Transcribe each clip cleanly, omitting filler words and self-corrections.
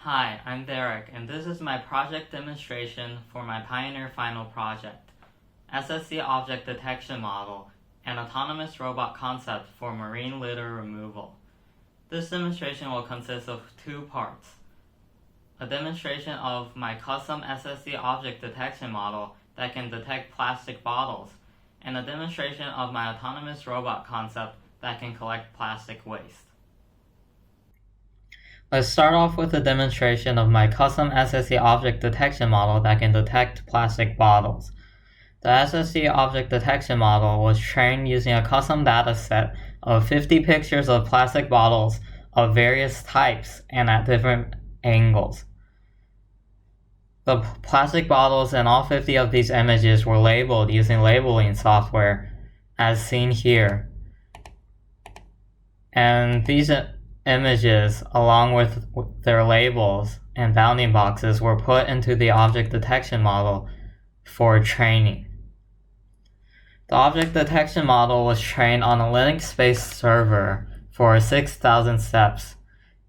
Hi, I'm Derek, and this is my project demonstration for my Pioneer Final project, SSD Object Detection Model, an autonomous robot concept for marine litter removal. This demonstration will consist of two parts. A demonstration of my custom SSD Object Detection Model that can detect plastic bottles, and a demonstration of my autonomous robot concept that can collect plastic waste. Let's start off with a demonstration of my custom SSD object detection model that can detect plastic bottles. The SSD object detection model was trained using a custom dataset of 50 pictures of plastic bottles of various types and at different angles. The plastic bottles in all 50 of these images were labeled using labeling software, as seen here. And these images, along with their labels and bounding boxes, were put into the object detection model for training. The object detection model was trained on a Linux-based server for 6,000 steps,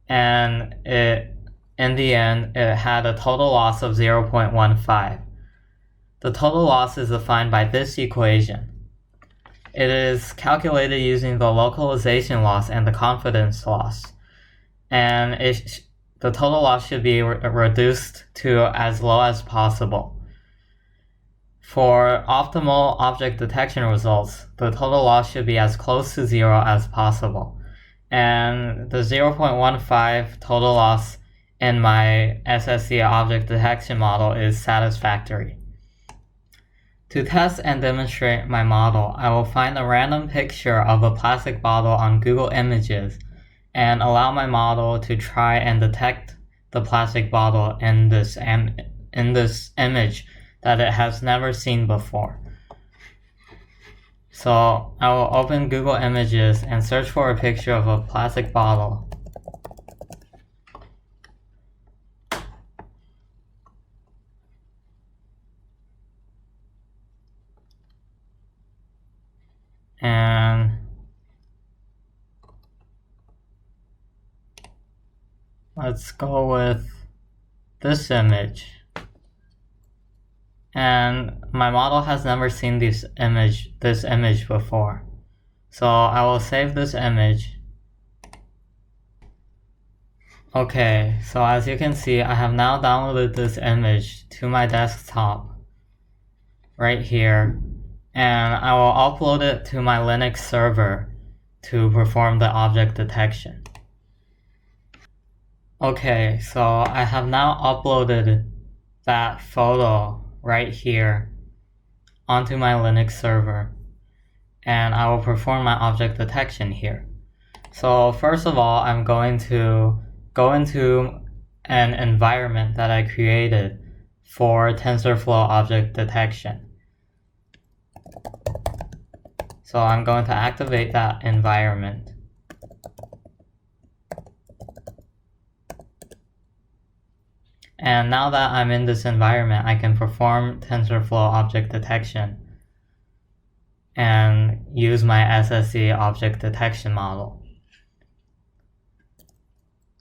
and in the end, it had a total loss of 0.15. The total loss is defined by this equation. It is calculated using the localization loss and the confidence loss, and the total loss should be reduced to as low as possible. For optimal object detection results, the total loss should be as close to zero as possible, and the 0.15 total loss in my SSD object detection model is satisfactory. To test and demonstrate my model, I will find a random picture of a plastic bottle on Google Images and allow my model to try and detect the plastic bottle in this image that it has never seen before. So I will open Google Images and search for a picture of a plastic bottle. And let's go with this image. And my model has never seen this image before. So I will save this image. Okay, so as you can see, I have now downloaded this image to my desktop right here, and I will upload it to my Linux server to perform the object detection. Okay, so I have now uploaded that photo right here onto my Linux server, and I will perform my object detection here. So first of all, I'm going to go into an environment that I created for TensorFlow object detection. So I'm going to activate that environment. And now that I'm in this environment, I can perform TensorFlow object detection and use my SSD object detection model.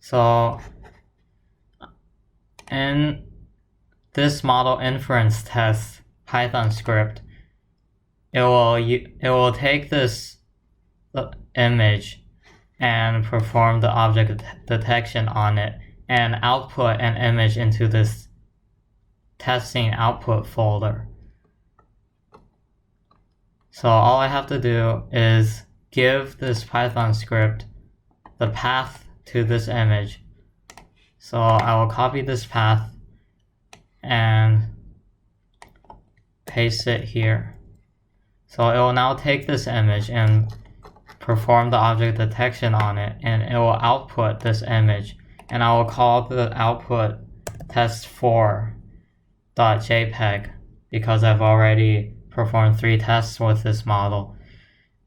So in this model inference test Python script, it will take this image and perform the object detection on it and output an image into this testing output folder. So all I have to do is give this Python script the path to this image. So I will copy this path and paste it here. So it will now take this image and perform the object detection on it, and it will output this image, and I will call the output test4.jpg because I've already performed 3 tests with this model,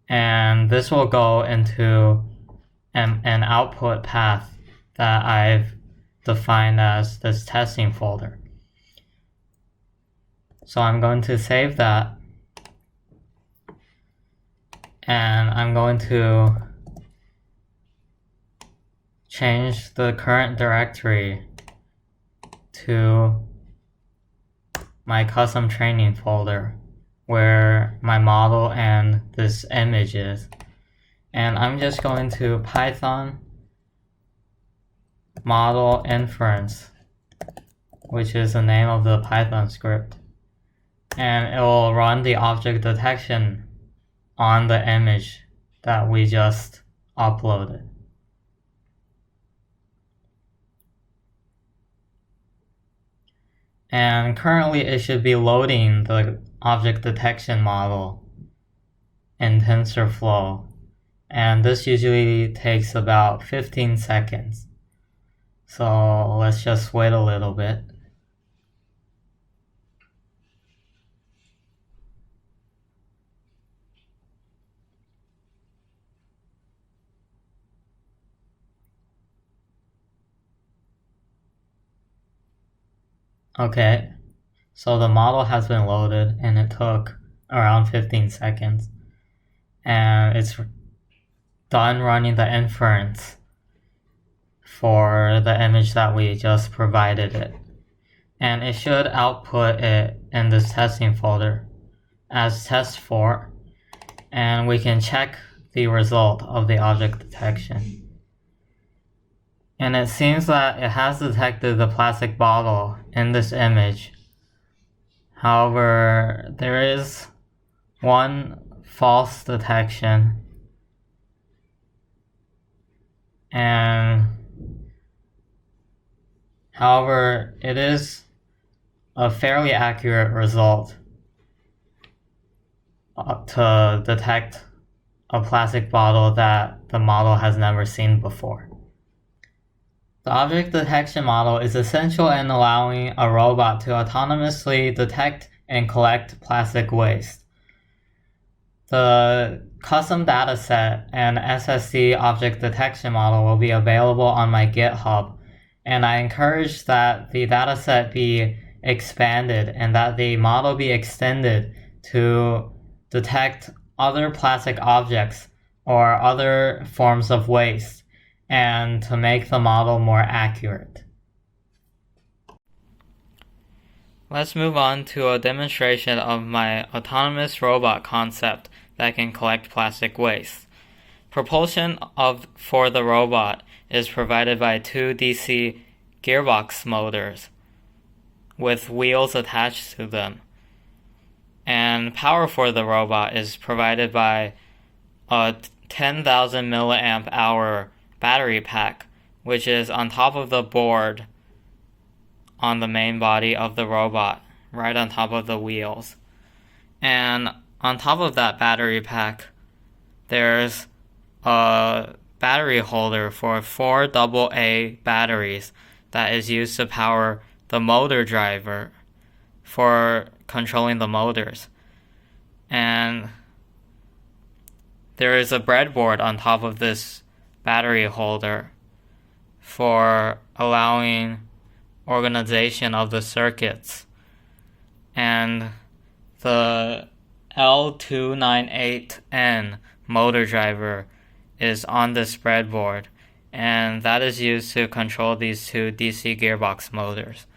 and this will go into an output path that I've defined as this testing folder. So I'm going to save that, and I'm going to change the current directory to my custom training folder where my model and this image is. And I'm just going to Python model inference, which is the name of the Python script. And it will run the object detection on the image that we just uploaded. And currently it should be loading the object detection model in TensorFlow. And this usually takes about 15 seconds. So let's just wait a little bit. Okay, so the model has been loaded and it took around 15 seconds. And it's done running the inference for the image that we just provided it. And it should output it in this testing folder as test4. And we can check the result of the object detection. And it seems that it has detected the plastic bottle in this image. However, there is one false detection. And however, it is a fairly accurate result to detect a plastic bottle that the model has never seen before. The object detection model is essential in allowing a robot to autonomously detect and collect plastic waste. The custom dataset and SSD object detection model will be available on my GitHub, and I encourage that the dataset be expanded and that the model be extended to detect other plastic objects or other forms of waste, and to make the model more accurate. Let's move on to a demonstration of my autonomous robot concept that can collect plastic waste. Propulsion for the robot is provided by two DC gearbox motors with wheels attached to them. And power for the robot is provided by a 10,000 milliamp hour battery pack, which is on top of the board on the main body of the robot, right on top of the wheels. And on top of that battery pack, there's a battery holder for 4 AA batteries that is used to power the motor driver for controlling the motors. And there is a breadboard on top of this battery holder for allowing organization of the circuits. And the L298N motor driver is on this breadboard, and that is used to control these two DC gearbox motors.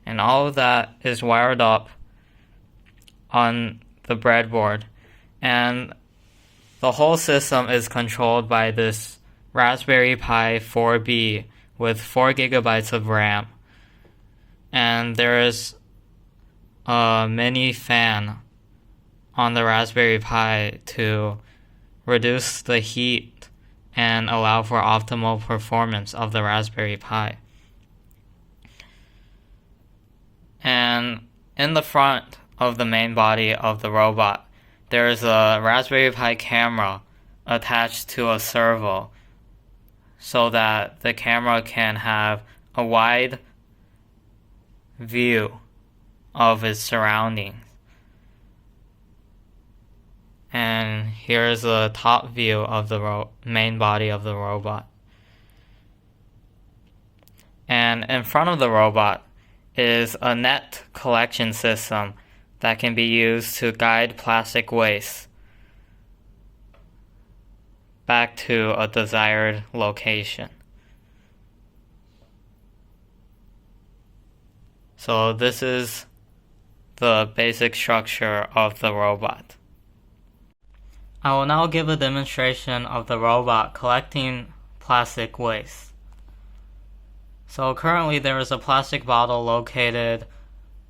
And all of that is wired up on the breadboard, and the whole system is controlled by this Raspberry Pi 4B with 4 gigabytes of RAM. And there is a mini fan on the Raspberry Pi to reduce the heat and allow for optimal performance of the Raspberry Pi. And in the front of the main body of the robot, there is a Raspberry Pi camera attached to a servo so that the camera can have a wide view of its surroundings. And here's a top view of the main body of the robot. And in front of the robot is a net collection system that can be used to guide plastic waste back to a desired location. So this is the basic structure of the robot. I will now give a demonstration of the robot collecting plastic waste. So currently there is a plastic bottle located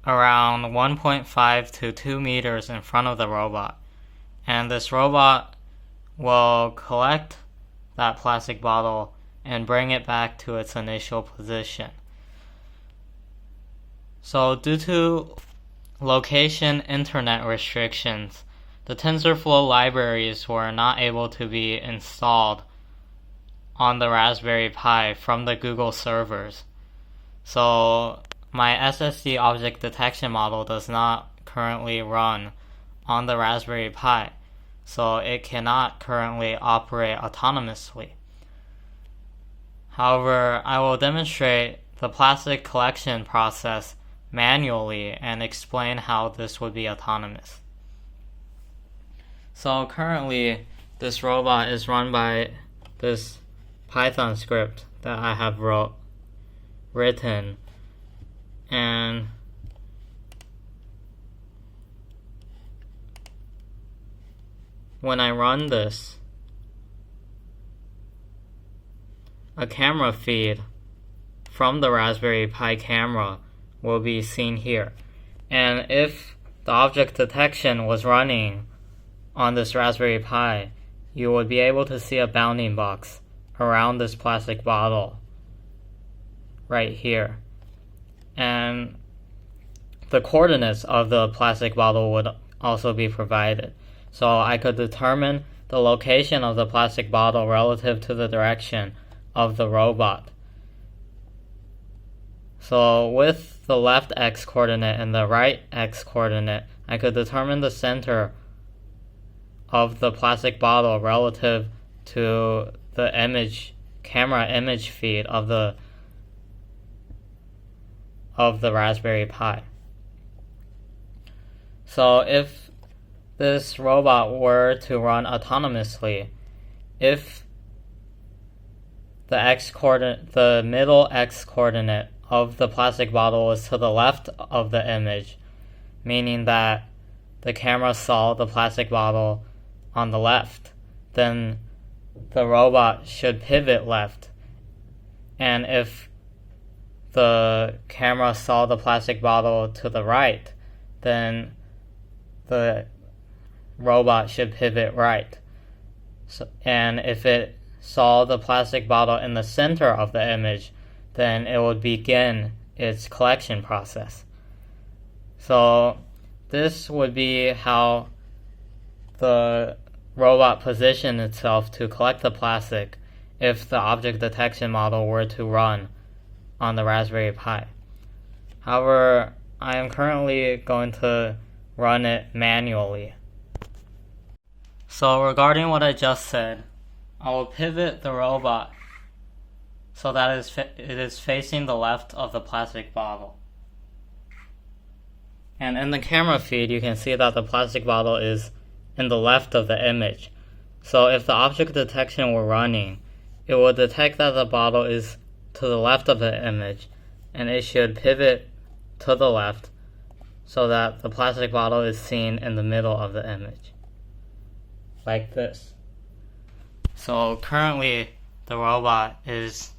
around 1.5 to 2 meters in front of the robot. And this robot will collect that plastic bottle and bring it back to its initial position. So due to location internet restrictions, the TensorFlow libraries were not able to be installed on the Raspberry Pi from the Google servers. So my SSD object detection model does not currently run on the Raspberry Pi, so it cannot currently operate autonomously. However, I will demonstrate the plastic collection process manually and explain how this would be autonomous. So currently, this robot is run by this Python script that I have written, and when I run this, a camera feed from the Raspberry Pi camera will be seen here. And if the object detection was running on this Raspberry Pi, you would be able to see a bounding box around this plastic bottle right here. And the coordinates of the plastic bottle would also be provided. So I could determine the location of the plastic bottle relative to the direction of the robot. So with the left x coordinate and the right x coordinate, I could determine the center of the plastic bottle relative to the camera image feed of the Raspberry Pi. So if this robot were to run autonomously, if the middle x coordinate of the plastic bottle was to the left of the image, meaning that the camera saw the plastic bottle on the left, then the robot should pivot left. And if the camera saw the plastic bottle to the right, then the robot should pivot right. And if it saw the plastic bottle in the center of the image, then it would begin its collection process. So this would be how the robot positioned itself to collect the plastic if the object detection model were to run on the Raspberry Pi. However, I am currently going to run it manually. So regarding what I just said, I will pivot the robot so that it is facing the left of the plastic bottle. And in the camera feed, you can see that the plastic bottle is in the left of the image. So if the object detection were running, it will detect that the bottle is to the left of the image, and it should pivot to the left so that the plastic bottle is seen in the middle of the image, like this. So currently the robot is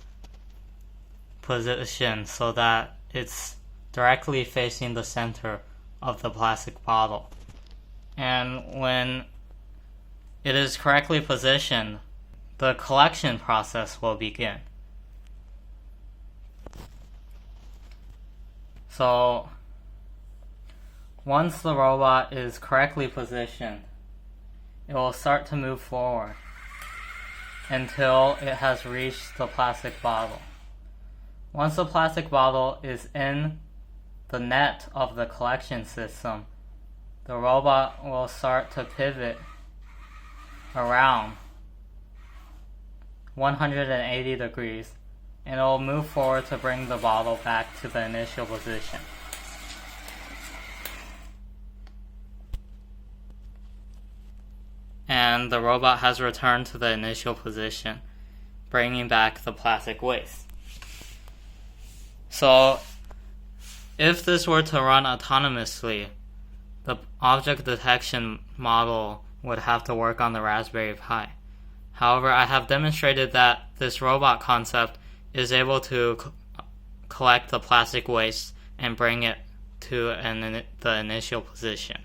positioned so that it's directly facing the center of the plastic bottle. And when it is correctly positioned, the collection process will begin. So once the robot is correctly positioned, it will start to move forward until it has reached the plastic bottle. Once the plastic bottle is in the net of the collection system, the robot will start to pivot around 180 degrees, and it will move forward to bring the bottle back to the initial position. And the robot has returned to the initial position, bringing back the plastic waste. So If this were to run autonomously, the object detection model would have to work on the Raspberry Pi. However, I have demonstrated that this robot concept is able to collect the plastic waste and bring it to the initial position.